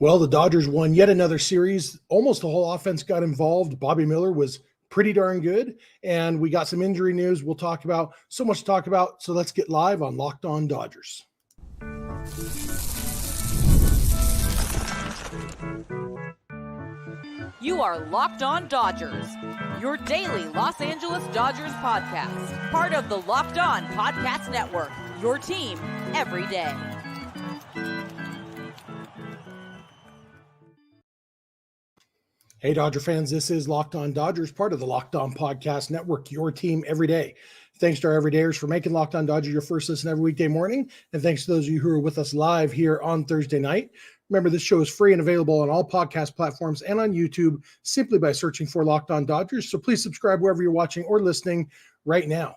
Well, the Dodgers won yet another series. Almost the whole offense got involved. Bobby Miller was pretty darn good. And we got some injury news we'll talk about. So much to talk about. So let's get live on Locked On Dodgers. You are Locked On Dodgers, your daily Los Angeles Dodgers podcast. Part of the Locked On Podcast Network, your team every day. Hey, Dodger fans, this is Locked On Dodgers, part of the Locked On Podcast Network, your team every day. Thanks to our everydayers for making Locked On Dodgers your first listen every weekday morning. And thanks to those of you who are with us live here on Thursday night. Remember, this show is free and available on all podcast platforms and on YouTube simply by searching for Locked On Dodgers. So please subscribe wherever you're watching or listening right now.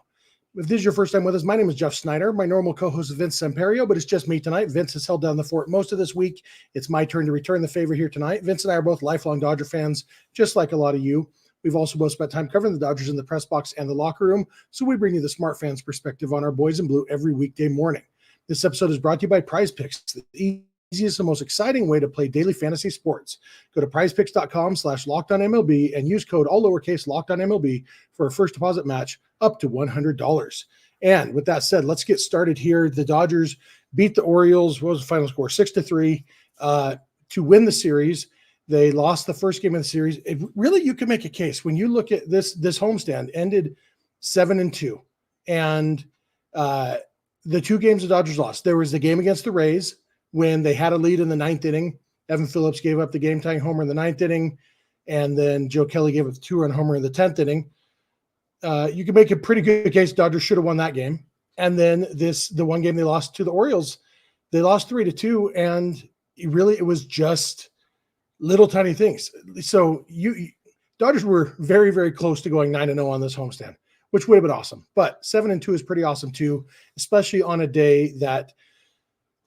If this is your first time with us, my name is Jeff Snyder. My normal co-host is Vince Samperio, but it's just me tonight. Vince has held down the fort most of this week. It's my turn to return the favor here tonight. Vince and I are both lifelong Dodger fans, just like a lot of you. We've also both spent time covering the Dodgers in the press box and the locker room, so we bring you the smart fans' perspective on our boys in blue every weekday morning. This episode is brought to you by PrizePicks, the easiest and most exciting way to play daily fantasy sports. Go to prizepicks.com/LockedOnMLB and use code all lowercase LockedOnMLB for a first deposit match up to $100. And with that said, let's get started here. The Dodgers beat the Orioles. What was the final score? 6-3 to win the series. They lost the first game of the series. Really, you can make a case when you look at this homestand ended 7-2, and the two games the Dodgers lost. There was the game against the Rays when they had a lead in the ninth inning. Evan Phillips gave up the game-tying homer in the ninth inning, and then Joe Kelly gave up the two-run homer in the 10th inning. You can make a pretty good case Dodgers should have won that game. And then the one game they lost to the Orioles, they lost 3-2, and it was just little tiny things. So Dodgers were very, very close to going 9-0 on this homestand, which would have been awesome. But 7-2 is pretty awesome too, especially on a day that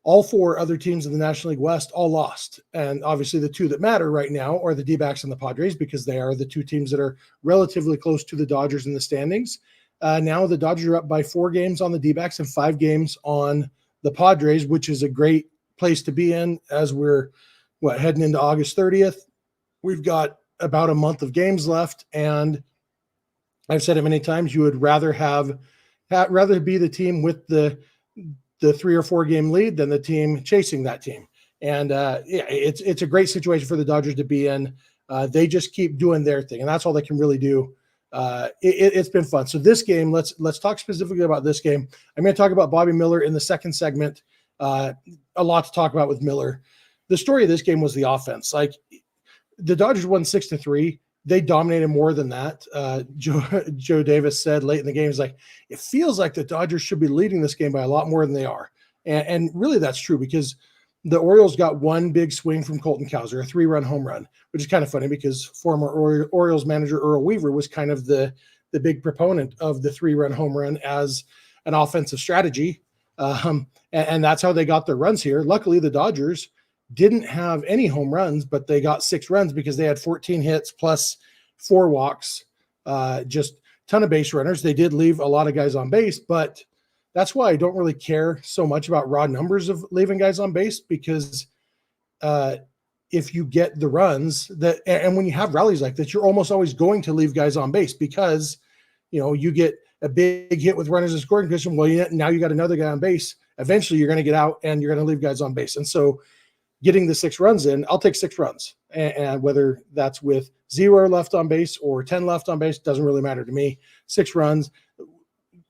all four other teams in the National League West all lost. And obviously the two that matter right now are the DBacks and the Padres, because they are the two teams that are relatively close to the Dodgers in the standings. Now the Dodgers are up by 4 games on the DBacks and 5 games on the Padres, which is a great place to be in as we're heading into August 30th. We've got about a month of games left, and I've said it many times, you would rather be the team with the 3 or 4 game lead than the team chasing that team. And it's a great situation for the Dodgers to be in. They just keep doing their thing, and that's all they can really do. It's been fun. So this game, let's talk specifically about this game. I'm going to talk about Bobby Miller in the second segment. A lot to talk about with Miller. The story of this game was the offense. Like, the Dodgers won 6-3. They dominated more than that. Joe Davis said late in the game, he's like, it feels like the Dodgers should be leading this game by a lot more than they are. And really that's true, because the Orioles got one big swing from Colton Cowser, a 3-run home run, which is kind of funny because former Orioles manager Earl Weaver was kind of the big proponent of the 3-run home run as an offensive strategy. And that's how they got their runs here. Luckily, the Dodgers didn't have any home runs, but they got 6 runs because they had 14 hits plus 4 walks, just ton of base runners. They did leave a lot of guys on base, but that's why I don't really care so much about raw numbers of leaving guys on base, because if you get the runs and when you have rallies like that, you're almost always going to leave guys on base, because you get a big hit with runners in scoring position. Well, now you got another guy on base. Eventually, you're going to get out and you're going to leave guys on base, and so getting the 6 runs in, I'll take 6 runs. And whether that's with 0 left on base or 10 left on base, doesn't really matter to me. 6 runs.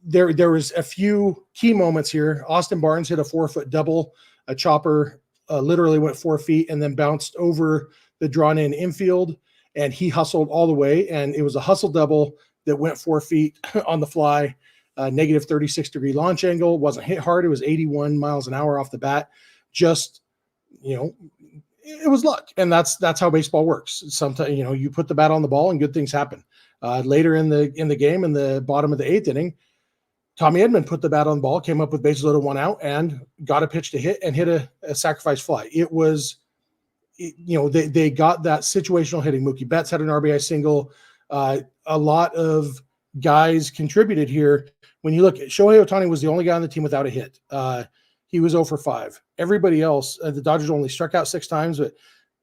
There was a few key moments here. Austin Barnes hit a 4-foot double. A chopper literally went 4 feet and then bounced over the drawn-in infield, and he hustled all the way. And it was a hustle double that went 4 feet on the fly, negative 36-degree launch angle. Wasn't hit hard. It was 81 miles an hour off the bat. Just it was luck, and that's how baseball works. Sometimes, you put the bat on the ball and good things happen. Later in the game, in the bottom of the 8th inning, Tommy Edman put the bat on the ball, came up with bases loaded, 1 out, and got a pitch to hit and hit a sacrifice fly. It was, they got that situational hitting. Mookie Betts had an RBI single. A lot of guys contributed here. When you look at Shohei Ohtani, was the only guy on the team without a hit. he was 0 for 5. Everybody else, the Dodgers only struck out 6 times, but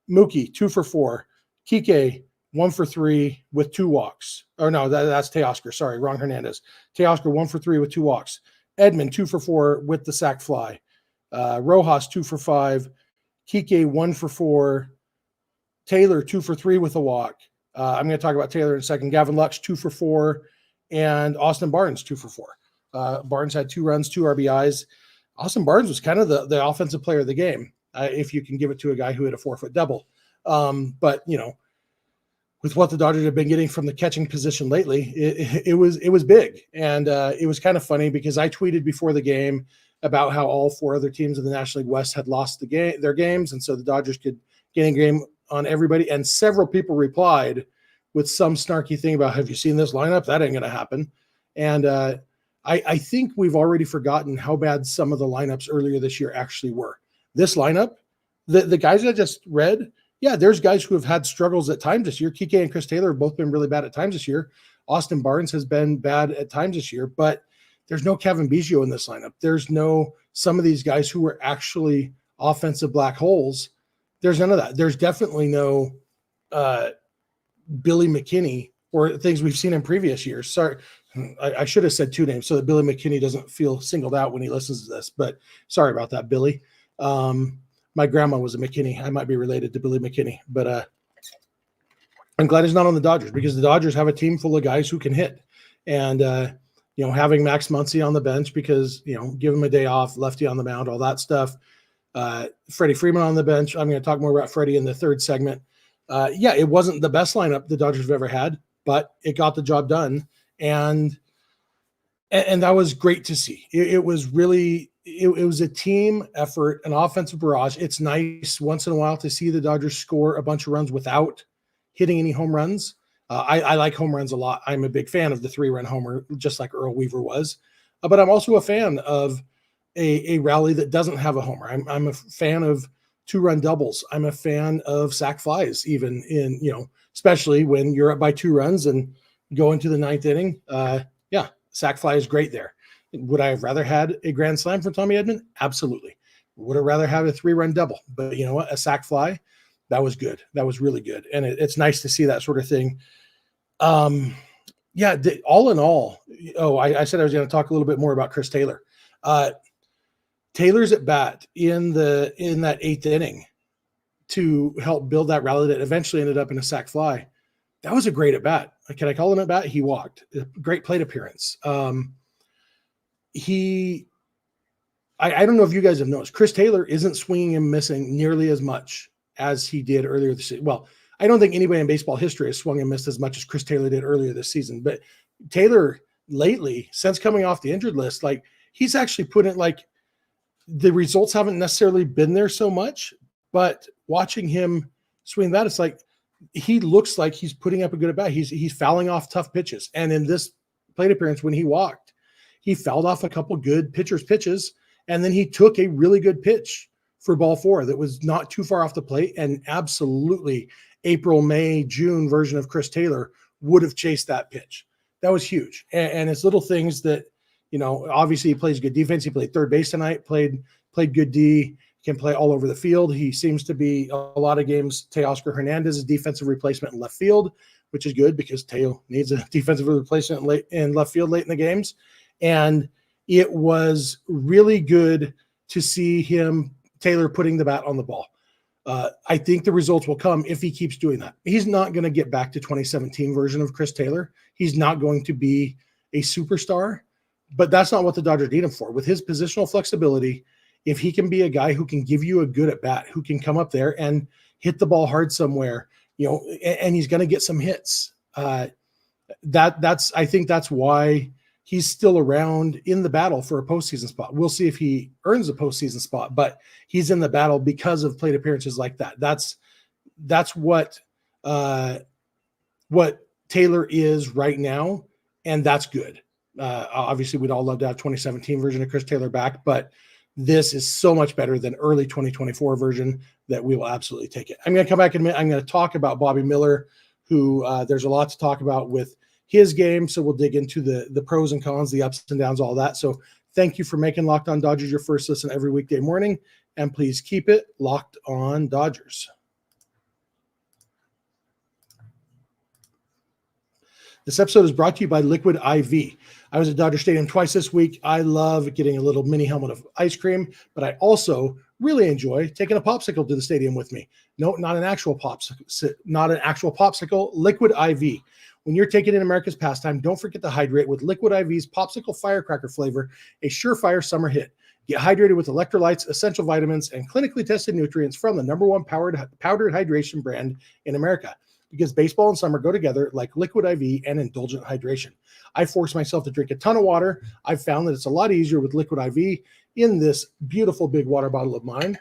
Mookie 2 for 4, Kike 1 for 3 with 2 walks. Or no, that's Teoscar. Sorry, wrong Hernandez. Teoscar 1 for 3 with 2 walks. Edman 2 for 4 with the sac fly. Rojas 2 for 5. Kike 1 for 4. Taylor 2 for 3 with a walk. I'm going to talk about Taylor in a second. Gavin Lux 2 for 4, and Austin Barnes 2 for 4. Barnes had 2 runs, 2 RBIs. Austin Barnes was kind of the offensive player of the game, if you can give it to a guy who hit a 4-foot double. But with what the Dodgers have been getting from the catching position lately, it was big, and it was kind of funny because I tweeted before the game about how all 4 other teams in the National League West had lost their games, and so the Dodgers could get a game on everybody, and several people replied with some snarky thing about, have you seen this lineup? That ain't going to happen. And I think we've already forgotten how bad some of the lineups earlier this year actually were. This lineup, the guys I just read, yeah, there's guys who have had struggles at times this year. Kike and Chris Taylor have both been really bad at times this year. Austin Barnes has been bad at times this year, but there's no Kevin Biggio in this lineup. There's no some of these guys who were actually offensive black holes. There's none of that. There's definitely no Billy McKinney or things we've seen in previous years. Sorry, I should have said 2 names so that Billy McKinney doesn't feel singled out when he listens to this, but sorry about that, Billy. My grandma was a McKinney. I might be related to Billy McKinney, but I'm glad he's not on the Dodgers because the Dodgers have a team full of guys who can hit. And, having Max Muncy on the bench because, give him a day off, lefty on the mound, all that stuff. Freddie Freeman on the bench. I'm going to talk more about Freddie in the 3rd segment. It wasn't the best lineup the Dodgers have ever had, but it got the job done. And that was great to see. It was really, it was a team effort, an offensive barrage. It's nice once in a while to see the Dodgers score a bunch of runs without hitting any home runs. I like home runs a lot. I'm a big fan of the 3-run homer, just like Earl Weaver was. But I'm also a fan of a rally that doesn't have a homer. I'm a fan of 2-run doubles. I'm a fan of sac flies, even in, especially when you're up by 2 runs and go into the 9th inning. Sac fly is great there. Would I have rather had a grand slam from Tommy Edman? Absolutely. Would I rather have a 3-run double? But you know what? A sac fly, that was good. That was really good. And it's nice to see that sort of thing. All in all, I said I was going to talk a little bit more about Chris Taylor. Taylor's at bat in that 8th inning to help build that rally that eventually ended up in a sac fly. That was a great at bat. Can I call him at bat? He walked. A great plate appearance. I don't know if you guys have noticed, Chris Taylor isn't swinging and missing nearly as much as he did earlier this season. Well, I don't think anybody in baseball history has swung and missed as much as Chris Taylor did earlier this season. But Taylor lately, since coming off the injured list, he's actually put in the results haven't necessarily been there so much, but watching him swing that, it's like he looks like he's putting up a good at bat. He's fouling off tough pitches. And in this plate appearance, when he walked, he fouled off a couple good pitcher's pitches, and then he took a really good pitch for ball 4 that was not too far off the plate, and absolutely April, May, June version of Chris Taylor would have chased that pitch. That was huge. And it's little things that, obviously he plays good defense. He played 3rd base tonight, played good D, can play all over the field. He seems to be a lot of games, Teoscar Hernandez's defensive replacement in left field, which is good because Teo needs a defensive replacement late in left field late in the games. And it was really good to see Taylor putting the bat on the ball. I think the results will come if he keeps doing that. He's not going to get back to 2017 version of Chris Taylor. He's not going to be a superstar, but that's not what the Dodgers need him for. With his positional flexibility, if he can be a guy who can give you a good at bat, who can come up there and hit the ball hard somewhere, and he's going to get some hits. I think that's why he's still around in the battle for a postseason spot. We'll see if he earns a postseason spot, but he's in the battle because of plate appearances like that. That's what Taylor is right now, and that's good. Obviously, we'd all love to have 2017 version of Chris Taylor back, but this is so much better than early 2024 version that we will absolutely take it. I'm going to come back in a minute. I'm going to talk about Bobby Miller, who there's a lot to talk about with his game. So we'll dig into the pros and cons, the ups and downs, all that. So Thank you for making Locked On Dodgers your first listen every weekday morning, and please keep it Locked On Dodgers. This episode is brought to you by Liquid IV. I was at Dodger Stadium twice this week. I love getting a little mini helmet of ice cream, but I also really enjoy taking a popsicle to the stadium with me. No, not an actual popsicle, Liquid IV. When you're taking in America's pastime, don't forget to hydrate with Liquid IV's popsicle firecracker flavor, a surefire summer hit. Get hydrated with electrolytes, essential vitamins, and clinically tested nutrients from the #1 powdered hydration brand in America. Because baseball and summer go together like Liquid IV and indulgent hydration. I force myself to drink a ton of water. I've found that it's a lot easier with Liquid IV in this beautiful big water bottle of mine.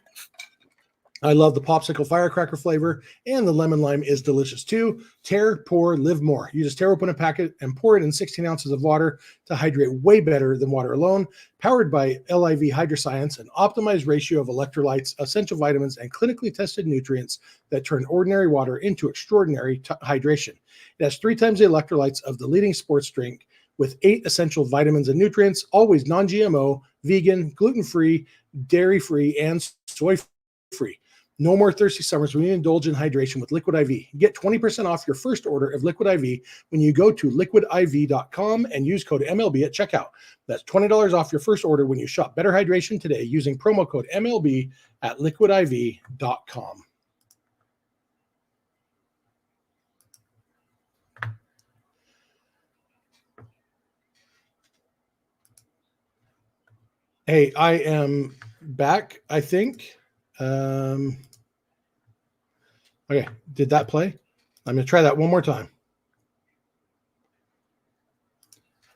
I love the popsicle firecracker flavor, and the lemon lime is delicious too. Tear, pour, live more. You just tear open a packet and pour it in 16 ounces of water to hydrate way better than water alone. Powered by LIV Hydroscience, an optimized ratio of electrolytes, essential vitamins, and clinically tested nutrients that turn ordinary water into extraordinary hydration. It has 3 times the electrolytes of the leading sports drink, with 8 essential vitamins and nutrients, always non-GMO, vegan, gluten-free, dairy-free, and soy-free. No more thirsty summers when you indulge in hydration with Liquid IV. Get 20% off your first order of Liquid IV when you go to liquidiv.com and use code MLB at checkout. That's $20 off your first order when you shop Better Hydration today using promo code MLB at liquidiv.com. Hey, I am back, I think. Okay, did that play? I'm going to try that one more time.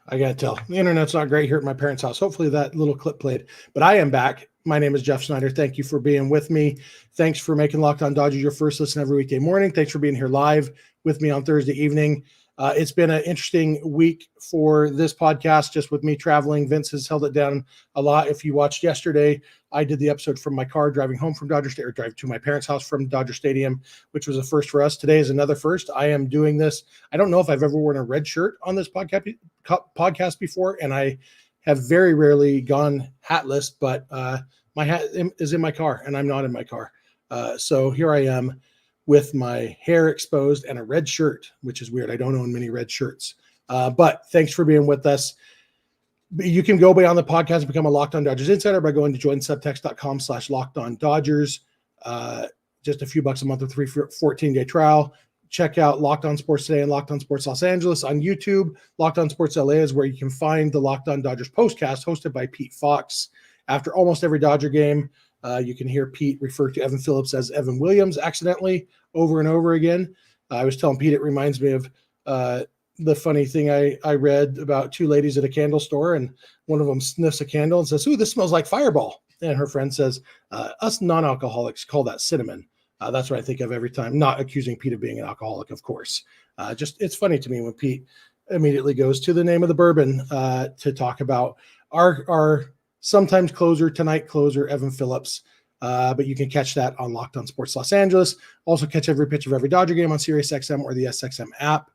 I got to tell, the internet's not great here at my parents' house. Hopefully that little clip played, but I am back. My name is Jeff Snyder. Thank you for being with me. Thanks for making Locked On Dodgers your first listen every weekday morning. Thanks for being here live with me on Thursday evening. It's been an interesting week for this podcast, just with me traveling. Vince has held it down a lot. If you watched yesterday, I did the episode from my car driving home from Dodger Stadium, or drive to my parents' house from Dodger Stadium, which was a first for us. Today is another first. I am doing this. I don't know if I've ever worn a red shirt on this podcast before, and I have very rarely gone hatless, but my hat is in my car, and I'm not in my car. So here I am, with my hair exposed and a red shirt, which is weird. I don't own many red shirts. But thanks for being with us. You can go beyond the podcast and become a Locked On Dodgers insider by going to joinsubtext.com/LockedOnDodgers. Just a few bucks a month with a free 14-day trial. Check out Locked On Sports Today and Locked On Sports Los Angeles on YouTube. Locked On Sports LA is where you can find the Locked On Dodgers postcast hosted by Pete Fox. After almost every Dodger game, you can hear Pete refer to Evan Phillips as Evan Williams accidentally over and over again. I was telling Pete it reminds me of the funny thing I read about 2 ladies at a candle store, and one of them sniffs a candle and says, "Ooh, this smells like Fireball." And her friend says, "Us non-alcoholics call that cinnamon." That's what I think of every time, not accusing Pete of being an alcoholic, of course. Just it's funny to me when Pete immediately goes to the name of the bourbon to talk about our sometimes closer, tonight closer, Evan Phillips. But you can catch that on Locked On Sports Los Angeles. Also catch every pitch of every Dodger game on SiriusXM or the SXM app.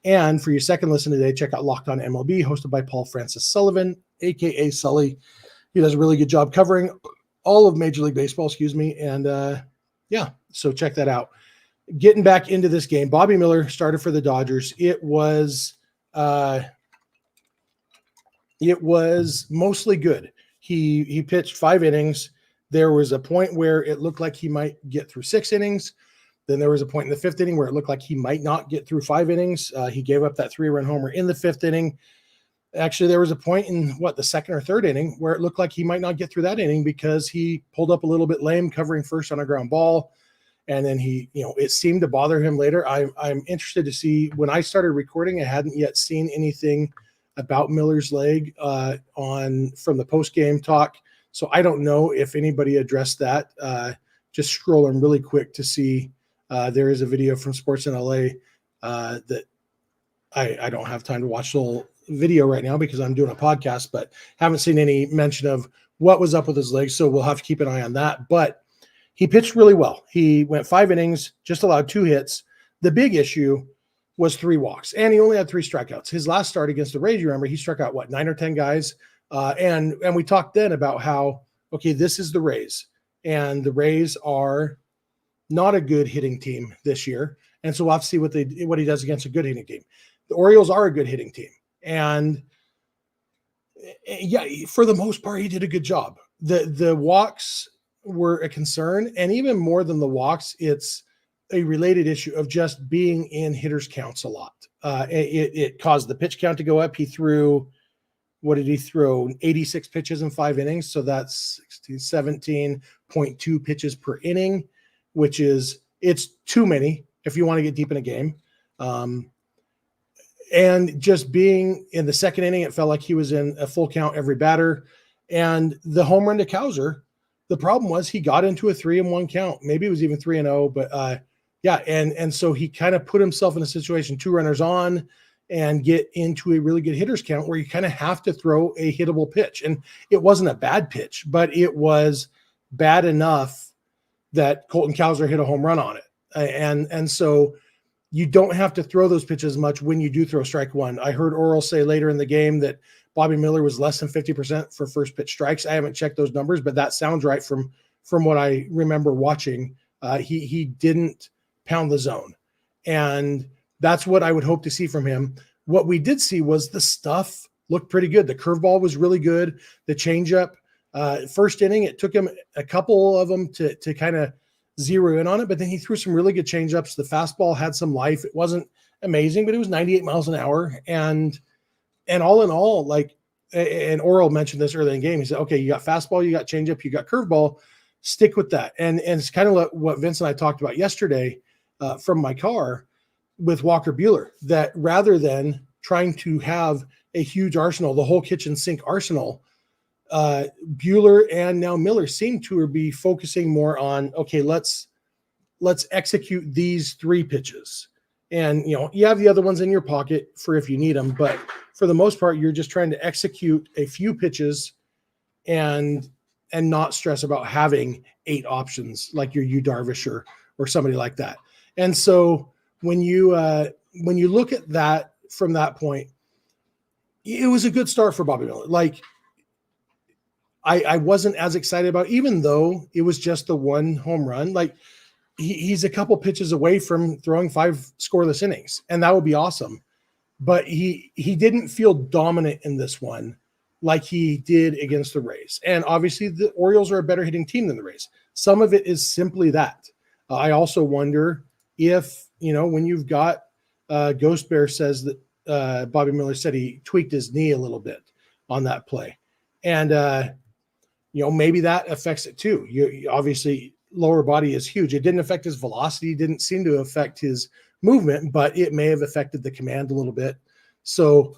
And for your second listen today, check out Locked On MLB, hosted by Paul Francis Sullivan, a.k.a. Sully. He does a really good job covering all of Major League Baseball, And yeah, so check that out. Getting back into this game, Bobby Miller started for the Dodgers. It was mostly good. He pitched 5 innings. There was a point where it looked like he might get through 6 innings. Then there was a point in the 5th inning where it looked like he might not get through 5 innings. He gave up that 3-run homer in the 5th inning. Actually, there was a point in the 2nd or 3rd inning where it looked like he might not get through that inning because he pulled up a little bit lame, covering first on a ground ball. And then it seemed to bother him later. I'm interested to see. When I started recording, I hadn't yet seen anything about Miller's leg from the post-game talk. So I don't know if anybody addressed that. Just scrolling really quick to see. There is a video from Sports in LA that I don't have time to watch the whole video right now because I'm doing a podcast, but haven't seen any mention of what was up with his leg. So we'll have to keep an eye on that. But he pitched really well. He went 5 innings, just allowed 2 hits. The big issue was 3 walks, and he only had 3 strikeouts. His last start against the Rays, you remember, he struck out 9 or 10 guys And we talked then about how, okay, this is the Rays, and the Rays are not a good hitting team this year. And so we'll have to see what he does against a good hitting team. The Orioles are a good hitting team. And yeah, for the most part, he did a good job. The walks were a concern, and even more than the walks, it's a related issue of just being in hitters counts a lot. It caused the pitch count to go up. He threw, what did he throw? 86 pitches in 5 innings. So that's 17.2 pitches per inning, which is, it's too many if you want to get deep in a game. And just being in the second inning, it felt like he was in a full count every batter. And the home run to Cowser, the problem was he got into a 3-1 count. Maybe it was even 3-0, but yeah. And so he kind of put himself in a situation, 2 runners on, and get into a really good hitters count where you kind of have to throw a hittable pitch. And it wasn't a bad pitch, but it was bad enough that Colton Cowser hit a home run on it. And so you don't have to throw those pitches much when you do throw strike one. I heard Oral say later in the game that Bobby Miller was less than 50% for first pitch strikes. I haven't checked those numbers, but that sounds right from what I remember watching. He didn't pound the zone. And that's what I would hope to see from him. What we did see was the stuff looked pretty good. The curveball was really good. The changeup, first inning, it took him a couple of them to kind of zero in on it, but then he threw some really good changeups. The fastball had some life. It wasn't amazing, but it was 98 miles an hour. And all in all, like, and Oral mentioned this early in the game. He said, okay, you got fastball, you got changeup, you got curveball, stick with that. And it's kind of what Vince and I talked about yesterday from my car with Walker Buehler, that rather than trying to have a huge arsenal, the whole kitchen sink arsenal, Buehler and now Miller seem to be focusing more on, okay, let's execute these 3 pitches. And, you know, you have the other ones in your pocket for if you need them, but for the most part, you're just trying to execute a few pitches and not stress about having 8 options like your Yu Darvish or somebody like that. And so when you look at that from that point, it was a good start for Bobby Miller. Like, I wasn't as excited about, even though it was just the 1 home run. Like, he's a couple pitches away from throwing 5 scoreless innings, and that would be awesome. But he didn't feel dominant in this one like he did against the Rays. And obviously the Orioles are a better hitting team than the Rays. Some of it is simply that. I also wonder if, you know, when you've got Ghost Bear says that Bobby Miller said he tweaked his knee a little bit on that play. And, you know, maybe that affects it too. You obviously, lower body is huge. It didn't affect his velocity, didn't seem to affect his movement, but it may have affected the command a little bit. So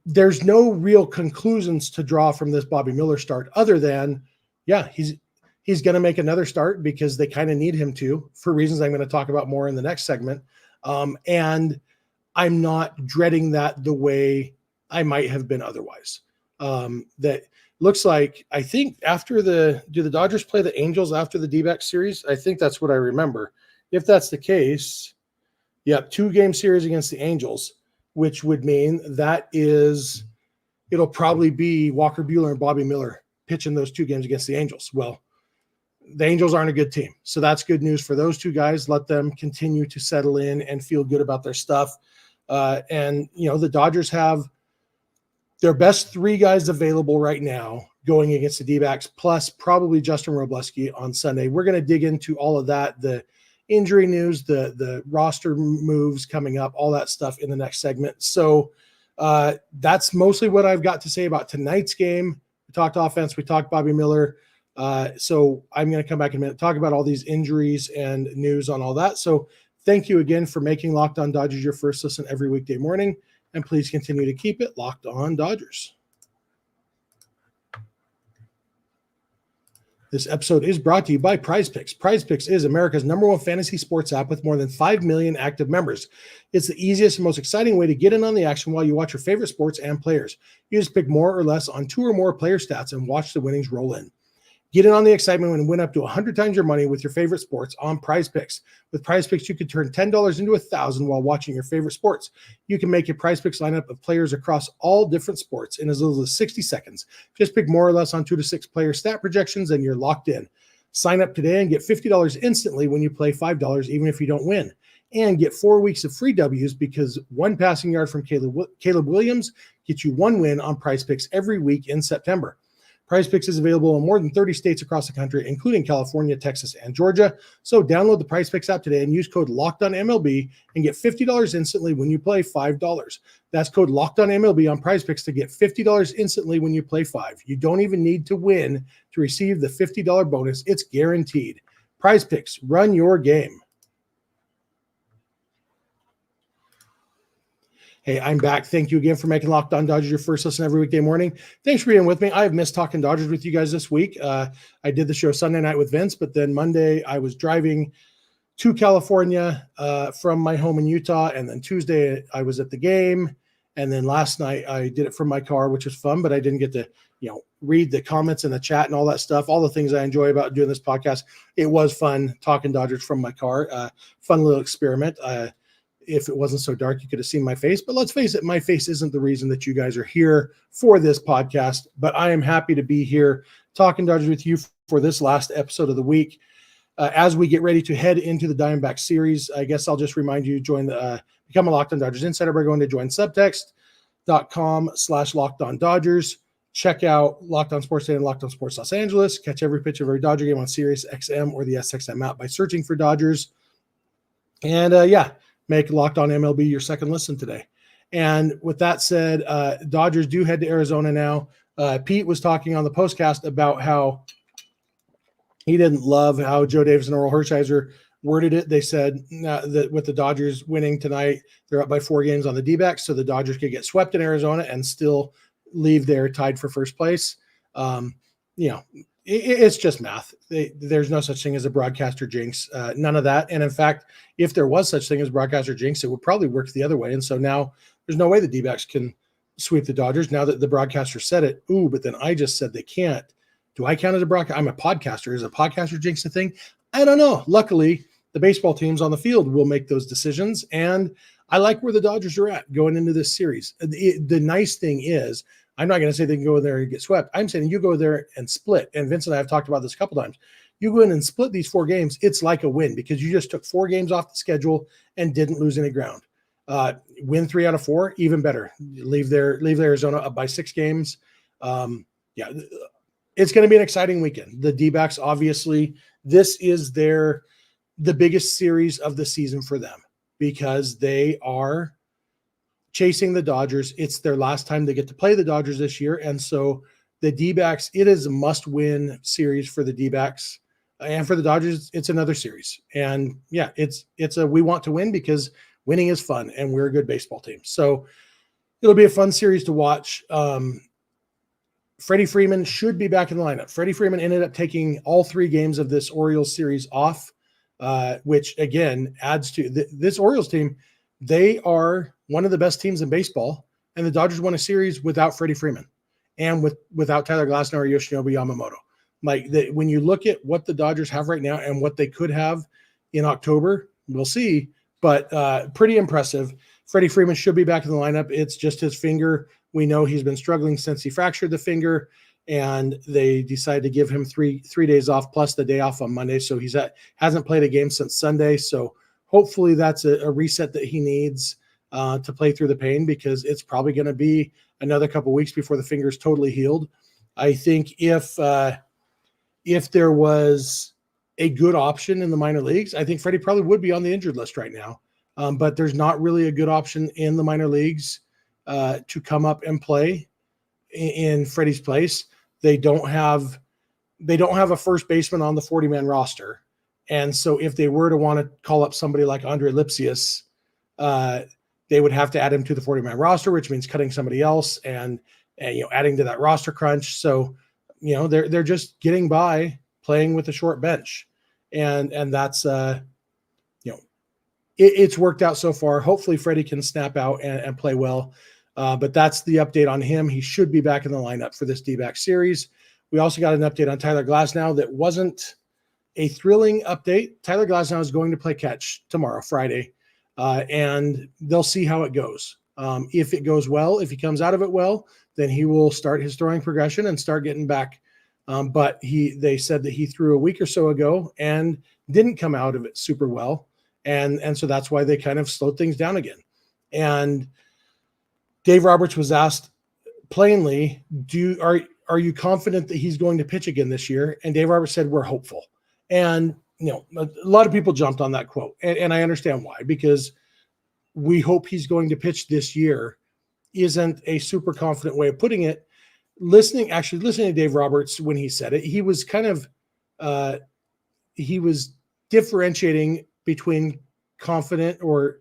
there's no real conclusions to draw from this Bobby Miller start other than, yeah, he's going to make another start because they kind of need him to, for reasons I'm going to talk about more in the next segment. And I'm not dreading that the way I might have been otherwise. That looks like, I think do the Dodgers play the Angels after the DBacks series? I think that's what I remember. If that's the case, 2-game series against the Angels, which would mean it'll probably be Walker Buehler and Bobby Miller pitching those 2 games against the Angels. Well, the Angels aren't a good team. So that's good news for those 2 guys. Let them continue to settle in and feel good about their stuff. And, you know, the Dodgers have their best 3 guys available right now going against the D-backs, plus probably Justin Robleski on Sunday. We're going to dig into all of that, the injury news, the roster moves coming up, all that stuff in the next segment. So that's mostly what I've got to say about tonight's game. We talked offense. We talked Bobby Miller. So I'm going to come back in a minute, talk about all these injuries and news on all that. So thank you again for making Locked On Dodgers your first listen every weekday morning. And please continue to keep it Locked On Dodgers. This episode is brought to you by PrizePicks. PrizePicks is America's #1 fantasy sports app with more than 5 million active members. It's the easiest and most exciting way to get in on the action while you watch your favorite sports and players. You just pick more or less on 2 or more player stats and watch the winnings roll in. Get in on the excitement and win up to 100 times your money with your favorite sports on PrizePicks. With PrizePicks, you could turn $10 into $1,000 while watching your favorite sports. You can make a PrizePicks lineup of players across all different sports in as little as 60 seconds. Just pick more or less on 2 to 6 player stat projections and you're locked in. Sign up today and get $50 instantly when you play $5, even if you don't win. And get 4 weeks of free W's because one passing yard from Caleb Williams gets you one win on PrizePicks every week in September. PrizePicks is available in more than 30 states across the country, including California, Texas, and Georgia. So download the PrizePicks app today and use code LOCKEDONMLB and get $50 instantly when you play $5. That's code LOCKEDONMLB on PrizePicks to get $50 instantly when you play $5. You don't even need to win to receive the $50 bonus. It's guaranteed. PrizePicks, run your game. Hey, I'm back. Thank you again for making Locked On Dodgers your first listen every weekday morning. Thanks for being with me. I have missed talking Dodgers with you guys this week. I did the show Sunday night with Vince, but then Monday I was driving to California from my home in Utah, and then Tuesday I was at the game, and then last night I did it from my car, which was fun, but I didn't get to read the comments in the chat and all that stuff, all the things I enjoy about doing this podcast. It was fun talking Dodgers from my car. Fun little experiment. If it wasn't so dark, you could have seen my face. But let's face it, my face isn't the reason that you guys are here for this podcast. But I am happy to be here talking Dodgers with you for this last episode of the week. As we get ready to head into the Diamondback series, I guess I'll just remind you, become a Locked On Dodgers insider by going to joinsubtext.com/LockedOnDodgers. Check out Locked On Sports Day and Locked On Sports Los Angeles. Catch every pitch of every Dodger game on Sirius XM or the SXM app by searching for Dodgers. And make Locked On MLB your second listen today. And with that said, Dodgers do head to Arizona now. Pete was talking on the postcast about how he didn't love how Joe Davis and Oral Hershiser worded it. They said that with the Dodgers winning tonight, they're up by 4 games on the DBacks, so the Dodgers could get swept in Arizona and still leave there tied for first place. It's just math. There's no such thing as a broadcaster jinx, none of that. And in fact, if there was such thing as broadcaster jinx, it would probably work the other way. And so now there's no way the D-backs can sweep the Dodgers now that the broadcaster said it. Ooh, but then I just said they can't. Do I count as a broadcaster? I'm a podcaster. Is a podcaster jinx a thing? I don't know. Luckily, the baseball teams on the field will make those decisions. And I like where the Dodgers are at going into this series. The nice thing is, I'm not going to say they can go there and get swept. I'm saying you go there and split. And Vince and I have talked about this a couple times. You go in and split these 4 games. It's like a win because you just took 4 games off the schedule and didn't lose any ground. Win 3 out of 4, even better. Leave Arizona up by 6 games. It's going to be an exciting weekend. The D-backs, obviously, this is the biggest series of the season for them because they are chasing the Dodgers. It's their last time they get to play the Dodgers this year. And so the D-backs, it is a must-win series for the D-backs. And for the Dodgers, it's another series. And it's we want to win because winning is fun and we're a good baseball team. So it'll be a fun series to watch. Freddie Freeman should be back in the lineup. Freddie Freeman ended up taking all 3 games of this Orioles series off, which again adds to this Orioles team. They are one of the best teams in baseball, and the Dodgers won a series without Freddie Freeman and without Tyler Glasnow or Yoshinobu Yamamoto. When you look at what the Dodgers have right now and what they could have in October, we'll see, but pretty impressive. Freddie Freeman should be back in the lineup. It's just his finger. We know he's been struggling since he fractured the finger, and they decided to give him three days off plus the day off on Monday. So hasn't played a game since Sunday. So hopefully that's a reset that he needs to play through the pain because it's probably going to be another couple weeks before the finger's totally healed. I think if there was a good option in the minor leagues, I think Freddie probably would be on the injured list right now. But there's not really a good option in the minor leagues to come up and play in Freddie's place. They don't have a first baseman on the 40-man roster. And so if they were to want to call up somebody like Andre Lipsius, they would have to add him to the 40-man roster, which means cutting somebody else and adding to that roster crunch. So, they're just getting by playing with a short bench. And that's, it's worked out so far. Hopefully Freddie can snap out and play well. But that's the update on him. He should be back in the lineup for this D-back series. We also got an update on Tyler Glasnow that wasn't a thrilling update. Tyler Glasnow is going to play catch tomorrow, Friday, and they'll see how it goes. If it goes well, if he comes out of it well, then he will start his throwing progression and start getting back. But they said that he threw a week or so ago and didn't come out of it super well. And so that's why they kind of slowed things down again. And Dave Roberts was asked plainly, are you confident that he's going to pitch again this year? And Dave Roberts said, we're hopeful. And, a lot of people jumped on that quote. And I understand why, because we hope he's going to pitch this year isn't a super confident way of putting it. Listening to Dave Roberts when he said it, he was kind of, he was differentiating between confident or,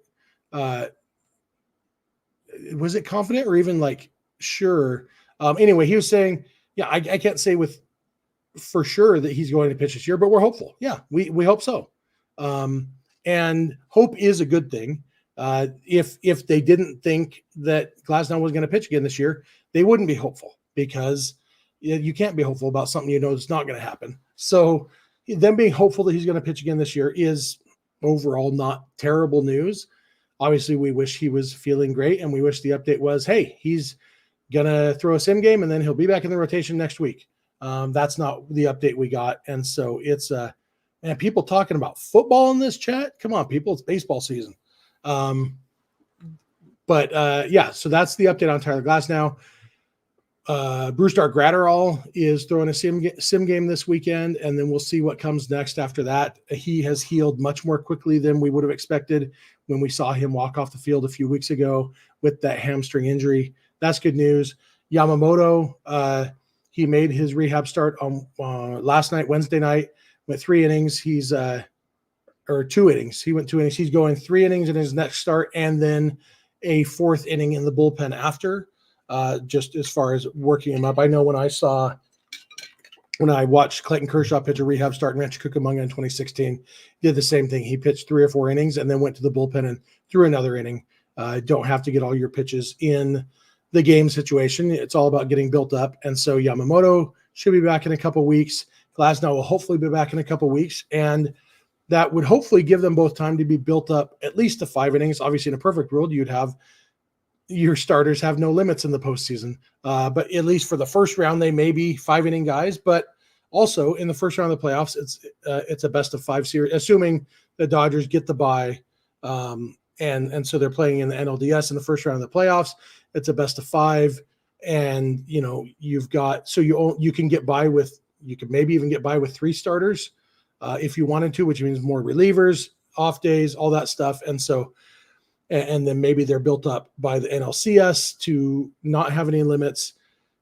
was it confident or even like sure? Anyway, he was saying, yeah, I can't say for sure that he's going to pitch this year, but we're hopeful. Yeah, we hope so. And hope is a good thing. If they didn't think that Glasnow was going to pitch again this year, they wouldn't be hopeful, because you can't be hopeful about something it's not going to happen. So them being hopeful that he's going to pitch again this year is overall not terrible news. Obviously, we wish he was feeling great, and we wish the update was, hey, he's going to throw a sim game, and then he'll be back in the rotation next week. That's not the update we got. And so it's man, people talking about football in this chat. Come on, people, it's baseball season. But so that's the update on Tyler Glasnow. Brusdar Graterol is throwing a sim game this weekend, and then we'll see what comes next after that. He has healed much more quickly than we would have expected when we saw him walk off the field a few weeks ago with that hamstring injury. That's good news. Yamamoto, he made his rehab start on last night, Wednesday night, went 3 innings. Or 2 innings. He went 2 innings. He's going 3 innings in his next start, and then a 4th inning in the bullpen after, just as far as working him up. I know when I watched Clayton Kershaw pitch a rehab start in Rancho Cucamonga in 2016, did the same thing. He pitched 3 or 4 innings and then went to the bullpen and threw another inning. Don't have to get all your pitches in the game situation. It's all about getting built up. And so Yamamoto should be back in a couple weeks. Glasnow will hopefully be back in a couple weeks, and that would hopefully give them both time to be built up at least to 5 innings. Obviously, in a perfect world, you'd have your starters have no limits in the postseason. But at least for the first round, they may be 5-inning guys. But also in the first round of the playoffs, it's a best of 5 series, assuming the Dodgers get the bye. And so they're playing in the NLDS in the first round of the playoffs. It's a best of 5. And, you've got, so you can get by with, you could maybe even get by with 3 starters. If you wanted to, which means more relievers, off days, all that stuff. And so, and then maybe they're built up by the NLCS to not have any limits.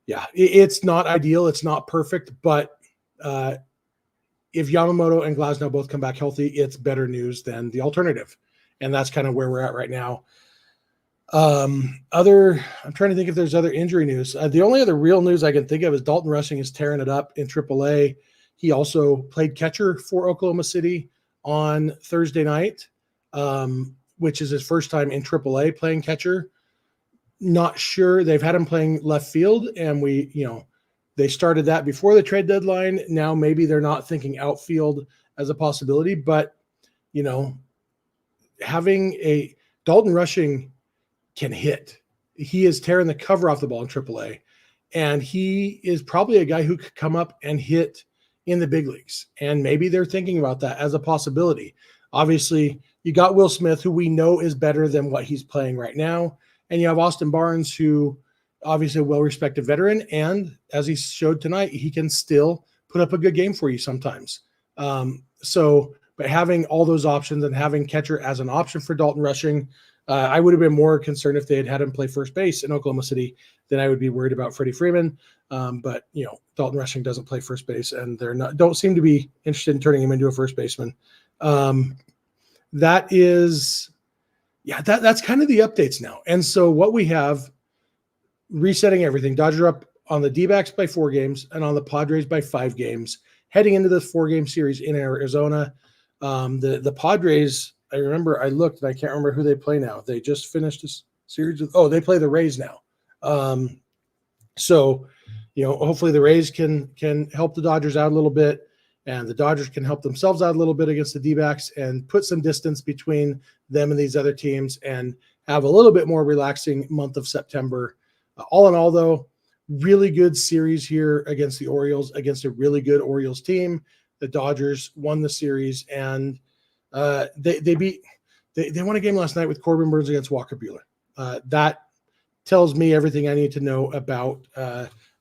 Yeah, it's not ideal. It's not perfect. But if Yamamoto and Glasnow both come back healthy, it's better news than the alternative. And that's kind of where we're at right now. I'm trying to think if there's other injury news. The only other real news I can think of is Dalton Rushing is tearing it up in AAA. He also played catcher for Oklahoma City on Thursday night, which is his first time in AAA playing catcher. Not sure. They've had him playing left field, and they started that before the trade deadline. Now maybe they're not thinking outfield as a possibility, but having a Dalton Rushing can hit. He is tearing the cover off the ball in AAA, and he is probably a guy who could come up and hit in the big leagues. And maybe they're thinking about that as a possibility. Obviously, you got Will Smith, who we know is better than what he's playing right now. And you have Austin Barnes, who obviously a well-respected veteran. And as he showed tonight, he can still put up a good game for you sometimes. But having all those options and having catcher as an option for Dalton Rushing, I would have been more concerned if they had him play first base in Oklahoma City than I would be worried about Freddie Freeman. But Dalton Rushing doesn't play first base, and don't seem to be interested in turning him into a first baseman. That's kind of the updates now. And so what we have, resetting everything, Dodgers are up on the DBacks by 4 games and on the Padres by 5 games, heading into this 4-game series in Arizona. The Padres, I remember I looked and I can't remember who they play now. They just finished this series. They play the Rays now. So hopefully the Rays can help the Dodgers out a little bit, and the Dodgers can help themselves out a little bit against the D-backs and put some distance between them and these other teams and have a little bit more relaxing month of September. All in all, though, really good series here against the Orioles, against a really good Orioles team. The Dodgers won the series, and they won a game last night with Corbin Burnes against Walker Buehler. That tells me everything I need to know about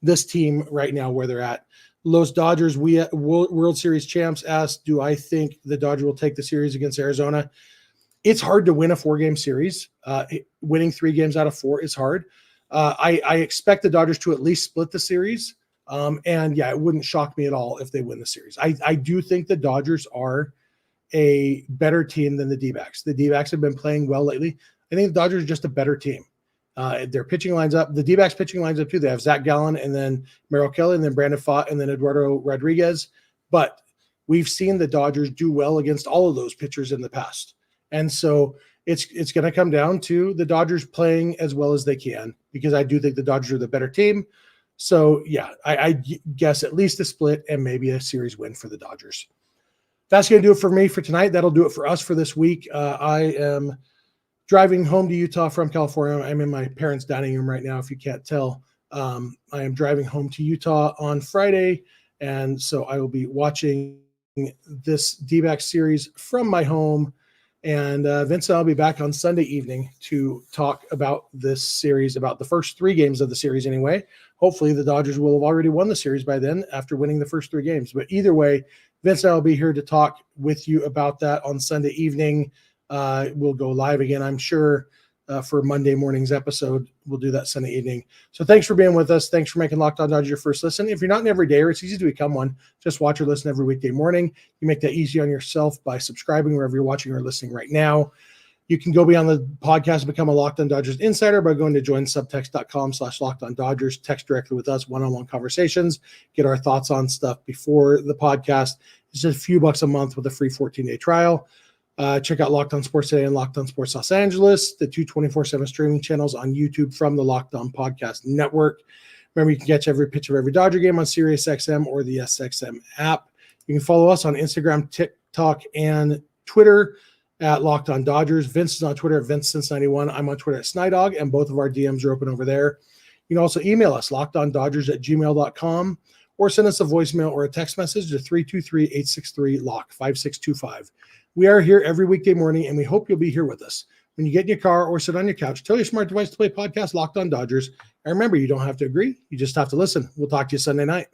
this team right now, where they're at. Los Dodgers, World Series champs, asked, do I think the Dodgers will take the series against Arizona? It's hard to win a 4-game series. Winning 3 games out of 4 is hard. I expect the Dodgers to at least split the series. And yeah, it wouldn't shock me at all if they win the series. I do think the Dodgers are a better team than the D-backs. The D-backs have been playing well lately. I think the Dodgers are just a better team. Their pitching lines up. The D-backs pitching lines up too. They have Zach Gallen and then Merrill Kelly and then Brandon Pfaadt and then Eduardo Rodriguez. But we've seen the Dodgers do well against all of those pitchers in the past. And so it's going to come down to the Dodgers playing as well as they can, because I do think the Dodgers are the better team. So yeah, I guess at least a split and maybe a series win for the Dodgers. That's going to do it for me for tonight. That'll do it for us for this week. I am driving home to Utah from California. I'm in my parents' dining room right now, if you can't tell. I am driving home to Utah on Friday, and so I will be watching this D-back series from my home. And Vince and I'll be back on Sunday evening to talk about this series, about the first 3 games of the series anyway. Hopefully the Dodgers will have already won the series by then after winning the first 3 games. But either way, Vince and I will be here to talk with you about that on Sunday evening. We'll go live again, I'm sure, for Monday morning's episode. We'll do that Sunday evening. So thanks for being with us. Thanks for making Locked On Dodgers your first listen. If you're not an everydayer, it's easy to become one. Just watch or listen every weekday morning. You make that easy on yourself by subscribing wherever you're watching or listening right now. You can go beyond the podcast and become a Locked On Dodgers insider by going to joinsubtext.com/LockedOnDodgers. Text directly with us, one-on-one conversations, get our thoughts on stuff before the podcast. It's just a few bucks a month with a free 14-day trial. Check out Locked On Sports Today and Locked On Sports Los Angeles, the 2 24/7 streaming channels on YouTube from the Locked On Podcast Network. Remember, you can catch every pitch of every Dodger game on SiriusXM or the SXM app. You can follow us on Instagram, TikTok, and Twitter at Locked On Dodgers. Vince is on Twitter at VinceSince91. I'm on Twitter at Snydog, and both of our DMs are open over there. You can also email us, lockedondodgers@gmail.com, or send us a voicemail or a text message to 323-863-LOCK, 5625. We are here every weekday morning, and we hope you'll be here with us. When you get in your car or sit on your couch, tell your smart device to play podcast Locked On Dodgers. And remember, you don't have to agree. You just have to listen. We'll talk to you Sunday night.